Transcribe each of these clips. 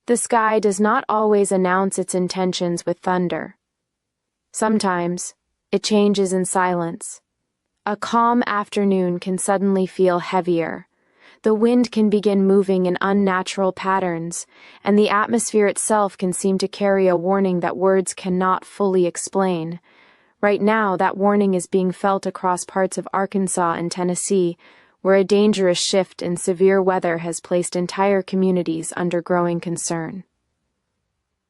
The sky does not always announce its intentions with thunder. Sometimes, it changes in silence. A calm afternoon can suddenly feel heavier. The wind can begin moving in unnatural patterns, and the atmosphere itself can seem to carry a warning that words cannot fully explain. Right now, that warning is being felt across parts of Arkansas and Tennessee, where a dangerous shift in severe weather has placed entire communities under growing concern.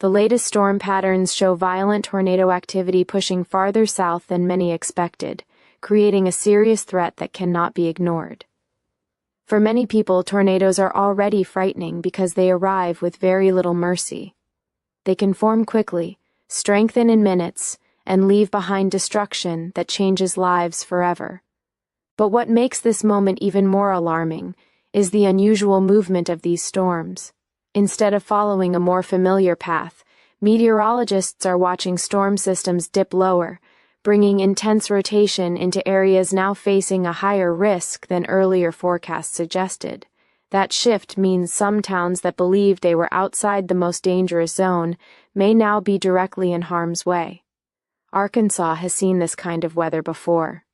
The latest storm patterns show violent tornado activity pushing farther south than many expected, creating a serious threat that cannot be ignored. For many people, tornadoes are already frightening because they arrive with very little mercy. They can form quickly, strengthen in minutes, and leave behind destruction that changes lives forever. But what makes this moment even more alarming is the unusual movement of these storms. Instead of following a more familiar path, meteorologists are watching storm systems dip lower, bringing intense rotation into areas now facing a higher risk than earlier forecasts suggested. That shift means some towns that believed they were outside the most dangerous zone may now be directly in harm's way. Arkansas has seen this kind of weather before.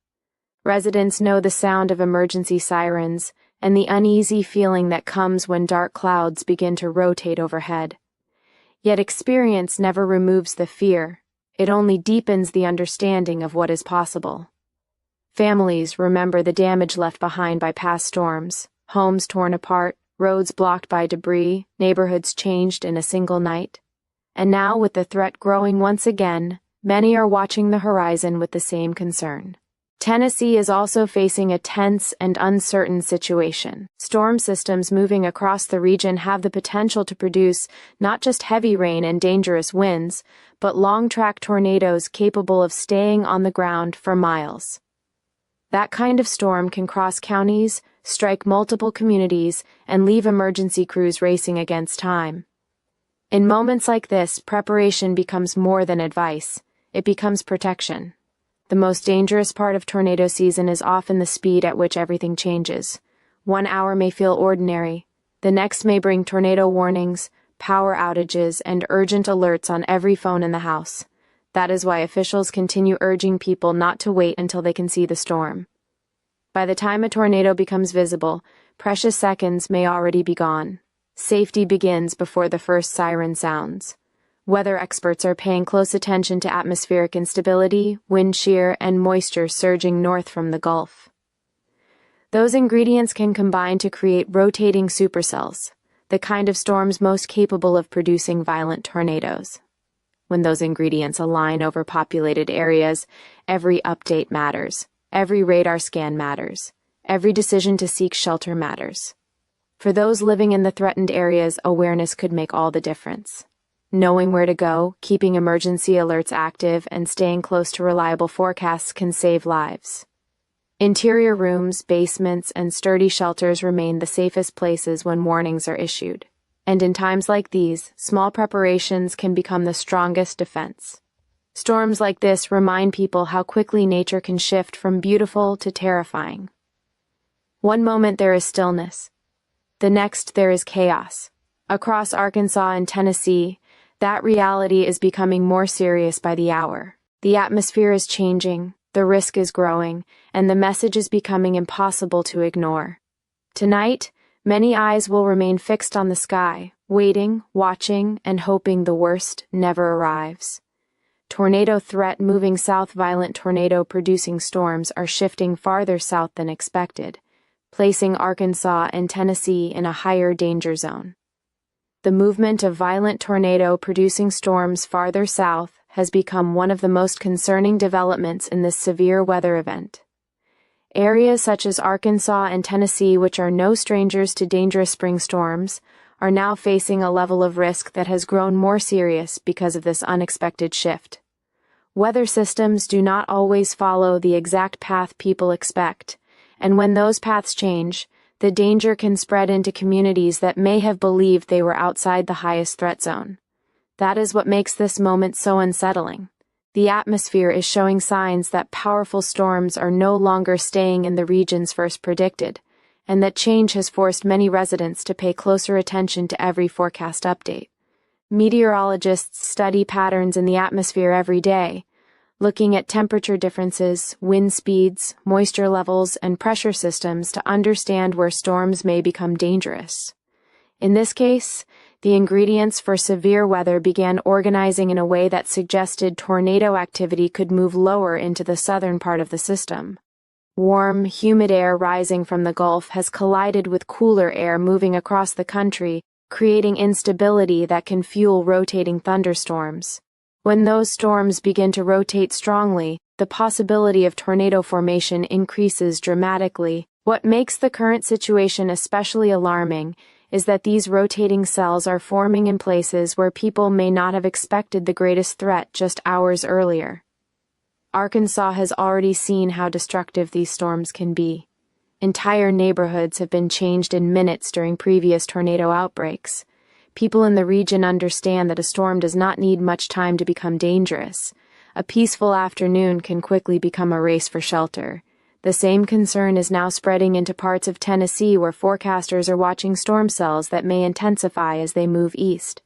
Residents know the sound of emergency sirens and the uneasy feeling that comes when dark clouds begin to rotate overhead. Yet experience never removes the fear, it only deepens the understanding of what is possible. Families remember the damage left behind by past storms, homes torn apart, roads blocked by debris, neighborhoods changed in a single night. And now, with the threat growing once again, many are watching the horizon with the same concern. Tennessee is also facing a tense and uncertain situation. Storm systems moving across the region have the potential to produce not just heavy rain and dangerous winds, but long-track tornadoes capable of staying on the ground for miles. That kind of storm can cross counties, strike multiple communities, and leave emergency crews racing against time. In moments like this, preparation becomes more than advice. It becomes protection. The most dangerous part of tornado season is often the speed at which everything changes. 1 hour may feel ordinary. The next may bring tornado warnings, power outages, and urgent alerts on every phone in the house. That is why officials continue urging people not to wait until they can see the storm. By the time a tornado becomes visible, precious seconds may already be gone. Safety begins before the first siren sounds. Weather experts are paying close attention to atmospheric instability, wind shear, and moisture surging north from the Gulf. Those ingredients can combine to create rotating supercells, the kind of storms most capable of producing violent tornadoes. When those ingredients align over populated areas, every update matters, every radar scan matters, every decision to seek shelter matters. For those living in the threatened areas, awareness could make all the difference. Knowing where to go, keeping emergency alerts active, and staying close to reliable forecasts can save lives. Interior rooms, basements, and sturdy shelters remain the safest places when warnings are issued. And in times like these, small preparations can become the strongest defense. Storms like this remind people how quickly nature can shift from beautiful to terrifying. One moment there is stillness. The next there is chaos. Across Arkansas and Tennessee, that reality is becoming more serious by the hour. The atmosphere is changing, the risk is growing, and the message is becoming impossible to ignore. Tonight, many eyes will remain fixed on the sky, waiting, watching, and hoping the worst never arrives. Tornado threat moving south. Violent tornado-producing storms are shifting farther south than expected, placing Arkansas and Tennessee in a higher danger zone. The movement of violent tornado-producing storms farther south has become one of the most concerning developments in this severe weather event. Areas such as Arkansas and Tennessee, which are no strangers to dangerous spring storms, are now facing a level of risk that has grown more serious because of this unexpected shift. Weather systems do not always follow the exact path people expect, and when those paths change, the danger can spread into communities that may have believed they were outside the highest threat zone. That is what makes this moment so unsettling. The atmosphere is showing signs that powerful storms are no longer staying in the regions first predicted, and that change has forced many residents to pay closer attention to every forecast update. Meteorologists study patterns in the atmosphere every day, looking at temperature differences, wind speeds, moisture levels, and pressure systems to understand where storms may become dangerous. In this case, the ingredients for severe weather began organizing in a way that suggested tornado activity could move lower into the southern part of the system. Warm, humid air rising from the Gulf has collided with cooler air moving across the country, creating instability that can fuel rotating thunderstorms. When those storms begin to rotate strongly, the possibility of tornado formation increases dramatically. What makes the current situation especially alarming is that these rotating cells are forming in places where people may not have expected the greatest threat just hours earlier. Arkansas has already seen how destructive these storms can be. Entire neighborhoods have been changed in minutes during previous tornado outbreaks. People in the region understand that a storm does not need much time to become dangerous. A peaceful afternoon can quickly become a race for shelter. The same concern is now spreading into parts of Tennessee where forecasters are watching storm cells that may intensify as they move east.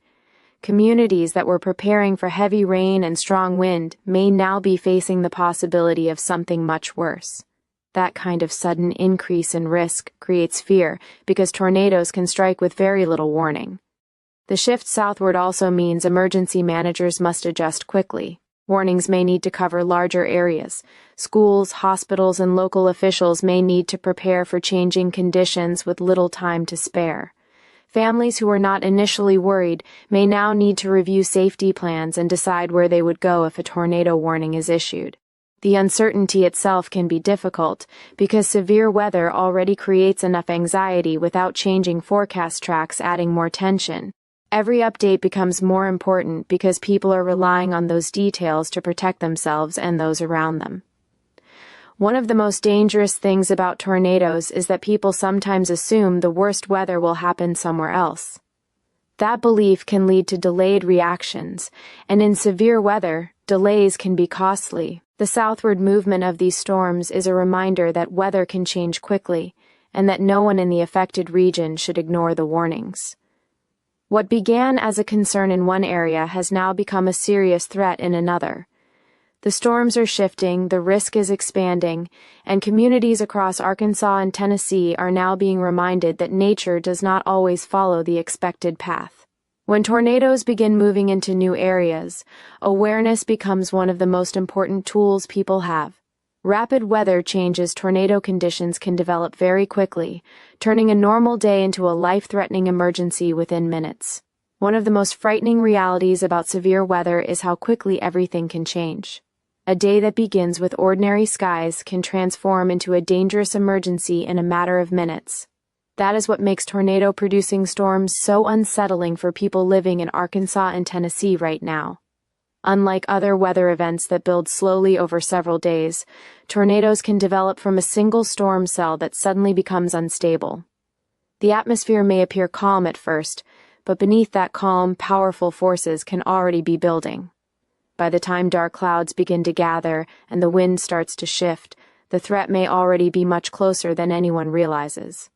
Communities that were preparing for heavy rain and strong wind may now be facing the possibility of something much worse. That kind of sudden increase in risk creates fear because tornadoes can strike with very little warning. The shift southward also means emergency managers must adjust quickly. Warnings may need to cover larger areas. Schools, hospitals, and local officials may need to prepare for changing conditions with little time to spare. Families who were not initially worried may now need to review safety plans and decide where they would go if a tornado warning is issued. The uncertainty itself can be difficult because severe weather already creates enough anxiety without changing forecast tracks adding more tension. Every update becomes more important because people are relying on those details to protect themselves and those around them. One of the most dangerous things about tornadoes is that people sometimes assume the worst weather will happen somewhere else. That belief can lead to delayed reactions, and in severe weather, delays can be costly. The southward movement of these storms is a reminder that weather can change quickly, and that no one in the affected region should ignore the warnings. What began as a concern in one area has now become a serious threat in another. The storms are shifting, the risk is expanding, and communities across Arkansas and Tennessee are now being reminded that nature does not always follow the expected path. When tornadoes begin moving into new areas, awareness becomes one of the most important tools people have. Rapid weather changes tornado conditions can develop very quickly, turning a normal day into a life-threatening emergency within minutes. One of the most frightening realities about severe weather is how quickly everything can change. A day that begins with ordinary skies can transform into a dangerous emergency in a matter of minutes. That is what makes tornado-producing storms so unsettling for people living in Arkansas and Tennessee right now. Unlike other weather events that build slowly over several days, tornadoes can develop from a single storm cell that suddenly becomes unstable. The atmosphere may appear calm at first, but beneath that calm, powerful forces can already be building. By the time dark clouds begin to gather and the wind starts to shift, the threat may already be much closer than anyone realizes.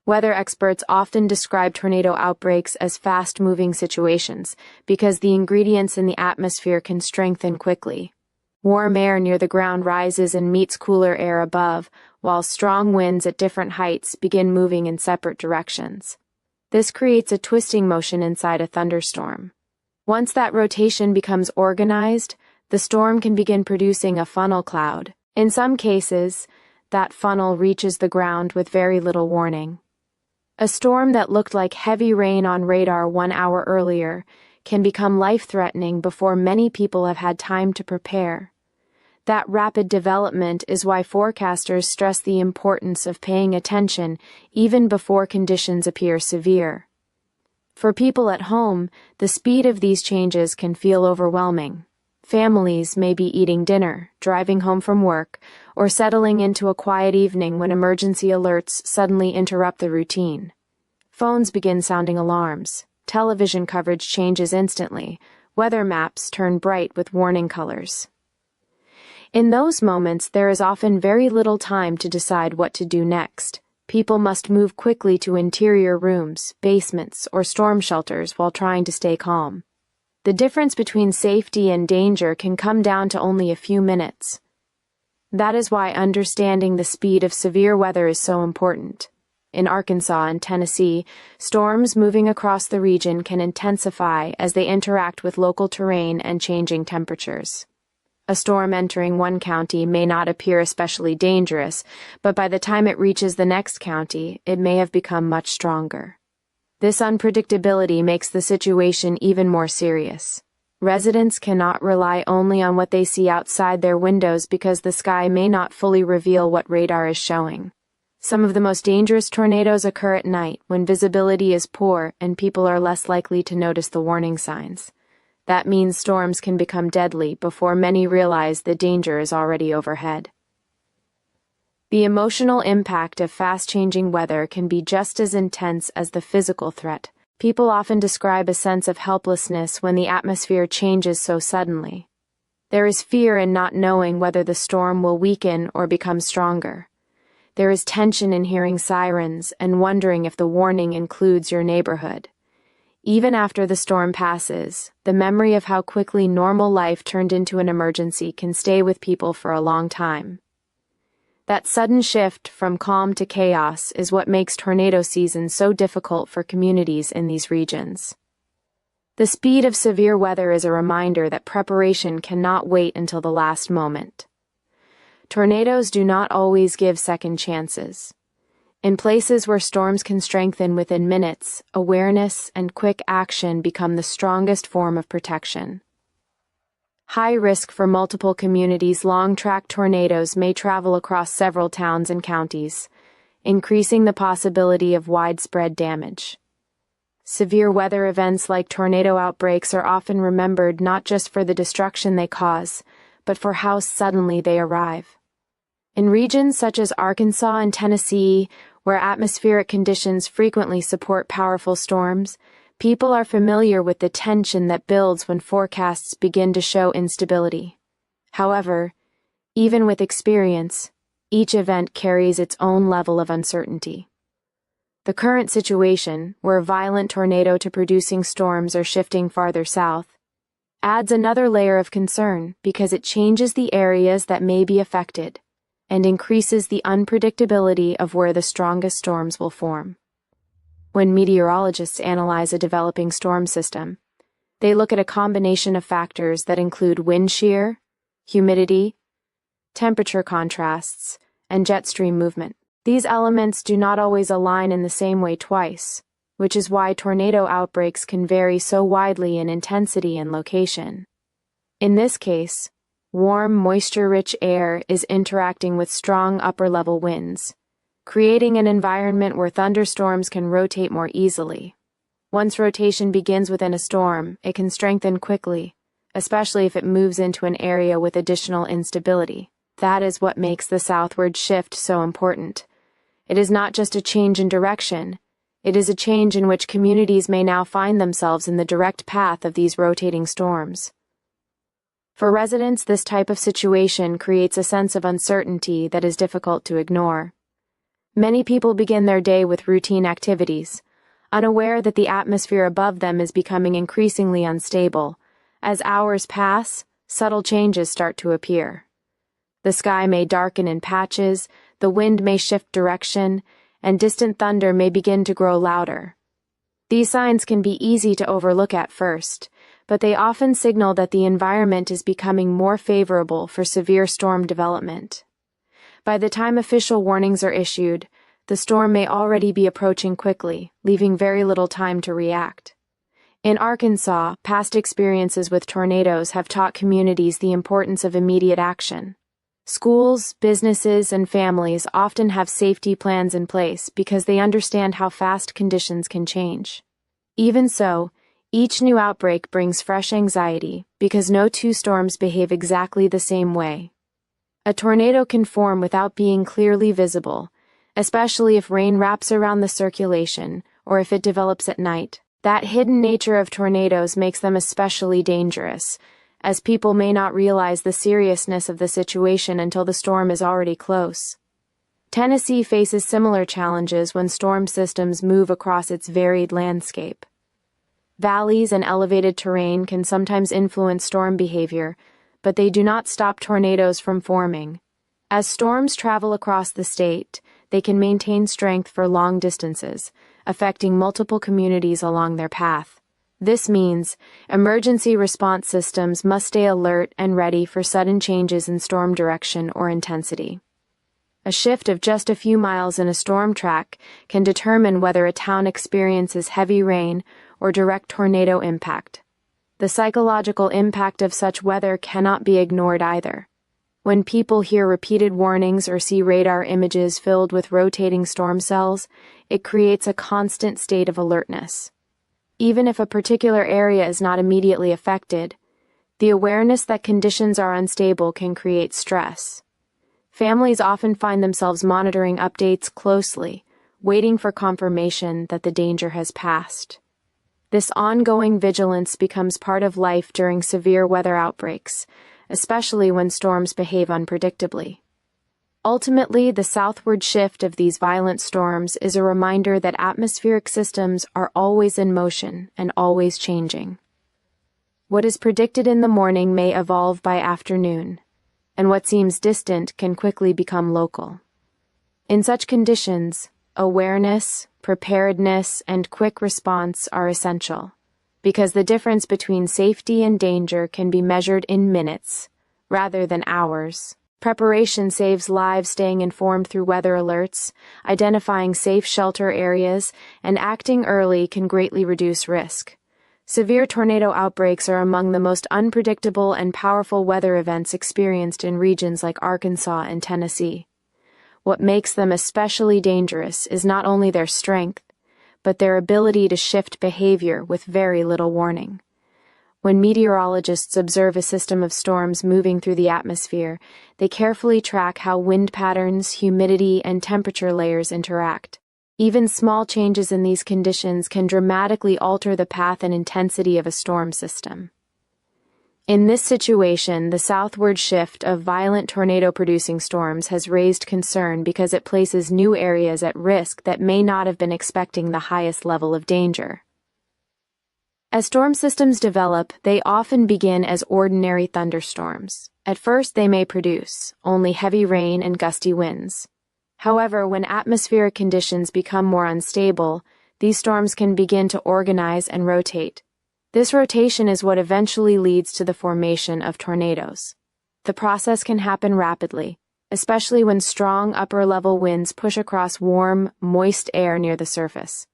Weather experts often describe tornado outbreaks as fast-moving situations because the ingredients in the atmosphere can strengthen quickly. Warm air near the ground rises and meets cooler air above, while strong winds at different heights begin moving in separate directions. This creates a twisting motion inside a thunderstorm. Once that rotation becomes organized, the storm can begin producing a funnel cloud. In some cases, that funnel reaches the ground with very little warning. A storm that looked like heavy rain on radar 1 hour earlier can become life-threatening before many people have had time to prepare. That rapid development is why forecasters stress the importance of paying attention even before conditions appear severe. For people at home, the speed of these changes can feel overwhelming. Families may be eating dinner, driving home from work, or settling into a quiet evening when emergency alerts suddenly interrupt the routine. Phones begin sounding alarms. Television coverage changes instantly. Weather maps turn bright with warning colors. In those moments, there is often very little time to decide what to do next. People must move quickly to interior rooms, basements, or storm shelters while trying to stay calm. The difference between safety and danger can come down to only a few minutes. That is why understanding the speed of severe weather is so important. In Arkansas and Tennessee, storms moving across the region can intensify as they interact with local terrain and changing temperatures. A storm entering one county may not appear especially dangerous, but by the time it reaches the next county, it may have become much stronger. This unpredictability makes the situation even more serious. Residents cannot rely only on what they see outside their windows because the sky may not fully reveal what radar is showing. Some of the most dangerous tornadoes occur at night when visibility is poor and people are less likely to notice the warning signs. That means storms can become deadly before many realize the danger is already overhead. The emotional impact of fast-changing weather can be just as intense as the physical threat. People often describe a sense of helplessness when the atmosphere changes so suddenly. There is fear in not knowing whether the storm will weaken or become stronger. There is tension in hearing sirens and wondering if the warning includes your neighborhood. Even after the storm passes, the memory of how quickly normal life turned into an emergency can stay with people for a long time. That sudden shift from calm to chaos is what makes tornado season so difficult for communities in these regions. The speed of severe weather is a reminder that preparation cannot wait until the last moment. Tornadoes do not always give second chances. In places where storms can strengthen within minutes, awareness and quick action become the strongest form of protection. High risk for multiple communities, long-track tornadoes may travel across several towns and counties, increasing the possibility of widespread damage. Severe weather events like tornado outbreaks are often remembered not just for the destruction they cause, but for how suddenly they arrive. In regions such as Arkansas and Tennessee, where atmospheric conditions frequently support powerful storms, people are familiar with the tension that builds when forecasts begin to show instability. However, even with experience, each event carries its own level of uncertainty. The current situation, where violent tornado to producing storms are shifting farther south, adds another layer of concern because it changes the areas that may be affected and increases the unpredictability of where the strongest storms will form. When meteorologists analyze a developing storm system, they look at a combination of factors that include wind shear, humidity, temperature contrasts, and jet stream movement. These elements do not always align in the same way twice, which is why tornado outbreaks can vary so widely in intensity and location. In this case, warm, moisture-rich air is interacting with strong upper-level winds, creating an environment where thunderstorms can rotate more easily. Once rotation begins within a storm, it can strengthen quickly, especially if it moves into an area with additional instability. That is what makes the southward shift so important. It is not just a change in direction, it is a change in which communities may now find themselves in the direct path of these rotating storms. For residents, this type of situation creates a sense of uncertainty that is difficult to ignore. Many people begin their day with routine activities, unaware that the atmosphere above them is becoming increasingly unstable. As hours pass, subtle changes start to appear. The sky may darken in patches, the wind may shift direction, and distant thunder may begin to grow louder. These signs can be easy to overlook at first, but they often signal that the environment is becoming more favorable for severe storm development. By the time official warnings are issued, the storm may already be approaching quickly, leaving very little time to react. In Arkansas, past experiences with tornadoes have taught communities the importance of immediate action. Schools, businesses, and families often have safety plans in place because they understand how fast conditions can change. Even so, each new outbreak brings fresh anxiety because no two storms behave exactly the same way. A tornado can form without being clearly visible, especially if rain wraps around the circulation or if it develops at night. That hidden nature of tornadoes makes them especially dangerous, as people may not realize the seriousness of the situation until the storm is already close. Tennessee faces similar challenges when storm systems move across its varied landscape. Valleys and elevated terrain can sometimes influence storm behavior, but they do not stop tornadoes from forming. As storms travel across the state, they can maintain strength for long distances, affecting multiple communities along their path. This means emergency response systems must stay alert and ready for sudden changes in storm direction or intensity. A shift of just a few miles in a storm track can determine whether a town experiences heavy rain or direct tornado impact. The psychological impact of such weather cannot be ignored either. When people hear repeated warnings or see radar images filled with rotating storm cells, it creates a constant state of alertness. Even if a particular area is not immediately affected, the awareness that conditions are unstable can create stress. Families often find themselves monitoring updates closely, waiting for confirmation that the danger has passed. This ongoing vigilance becomes part of life during severe weather outbreaks, especially when storms behave unpredictably. Ultimately, the southward shift of these violent storms is a reminder that atmospheric systems are always in motion and always changing. What is predicted in the morning may evolve by afternoon, and what seems distant can quickly become local. In such conditions, awareness, preparedness, and quick response are essential, because the difference between safety and danger can be measured in minutes, rather than hours. Preparation saves lives. Staying informed through weather alerts, identifying safe shelter areas, and acting early can greatly reduce risk. Severe tornado outbreaks are among the most unpredictable and powerful weather events experienced in regions like Arkansas and Tennessee. What makes them especially dangerous is not only their strength, but their ability to shift behavior with very little warning. When meteorologists observe a system of storms moving through the atmosphere, they carefully track how wind patterns, humidity, and temperature layers interact. Even small changes in these conditions can dramatically alter the path and intensity of a storm system. In this situation, the southward shift of violent tornado-producing storms has raised concern because it places new areas at risk that may not have been expecting the highest level of danger. As storm systems develop, they often begin as ordinary thunderstorms. At first, they may produce only heavy rain and gusty winds. However, when atmospheric conditions become more unstable, these storms can begin to organize and rotate. This rotation is what eventually leads to the formation of tornadoes. The process can happen rapidly, especially when strong upper-level winds push across warm, moist air near the surface.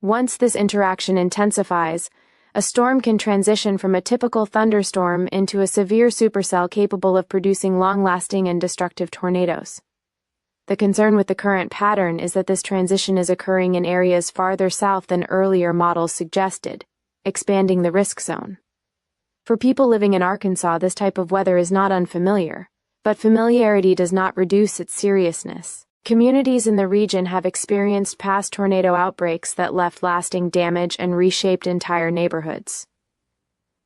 Once this interaction intensifies, a storm can transition from a typical thunderstorm into a severe supercell capable of producing long-lasting and destructive tornadoes. The concern with the current pattern is that this transition is occurring in areas farther south than earlier models suggested, expanding the risk zone. For people living in Arkansas, this type of weather is not unfamiliar, but familiarity does not reduce its seriousness. Communities in the region have experienced past tornado outbreaks that left lasting damage and reshaped entire neighborhoods.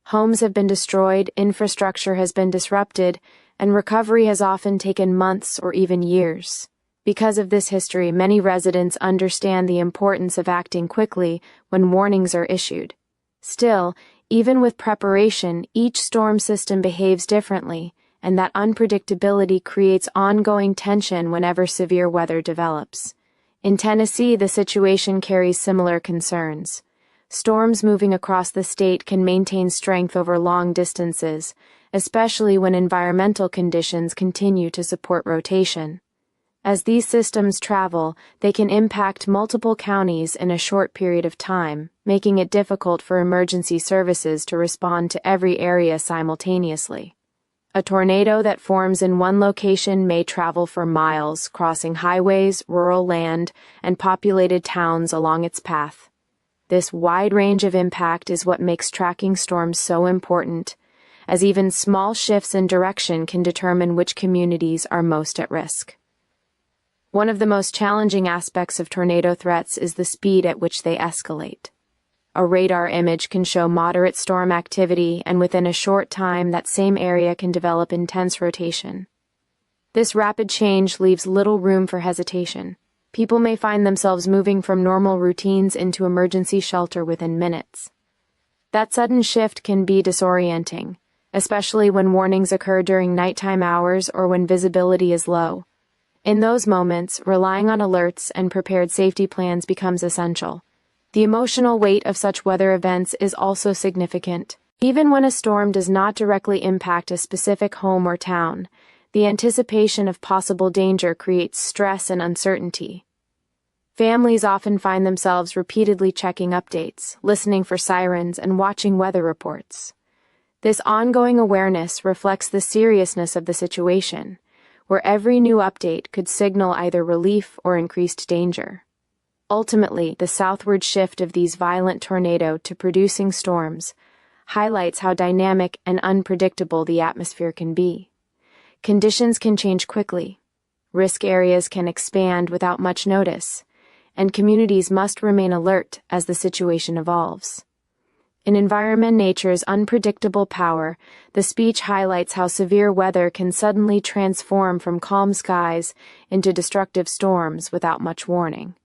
Homes have been destroyed, infrastructure has been disrupted, and recovery has often taken months or even years. Because of this history, many residents understand the importance of acting quickly when warnings are issued. Still, even with preparation, each storm system behaves differently, and that unpredictability creates ongoing tension whenever severe weather develops. In Tennessee, the situation carries similar concerns. Storms moving across the state can maintain strength over long distances, especially when environmental conditions continue to support rotation. As these systems travel, they can impact multiple counties in a short period of time, making it difficult for emergency services to respond to every area simultaneously. A tornado that forms in one location may travel for miles, crossing highways, rural land, and populated towns along its path. This wide range of impact is what makes tracking storms so important, as even small shifts in direction can determine which communities are most at risk. One of the most challenging aspects of tornado threats is the speed at which they escalate. A radar image can show moderate storm activity, and within a short time that same area can develop intense rotation. This rapid change leaves little room for hesitation. People may find themselves moving from normal routines into emergency shelter within minutes. That sudden shift can be disorienting, especially when warnings occur during nighttime hours or when visibility is low. In those moments, relying on alerts and prepared safety plans becomes essential. The emotional weight of such weather events is also significant. Even when a storm does not directly impact a specific home or town, the anticipation of possible danger creates stress and uncertainty. Families often find themselves repeatedly checking updates, listening for sirens, and watching weather reports. This ongoing awareness reflects the seriousness of the situation, where every new update could signal either relief or increased danger. Ultimately, the southward shift of these violent tornadoes to producing storms highlights how dynamic and unpredictable the atmosphere can be. Conditions can change quickly, risk areas can expand without much notice, and communities must remain alert as the situation evolves. In Environment Nature's Unpredictable Power, the speech highlights how severe weather can suddenly transform from calm skies into destructive storms without much warning.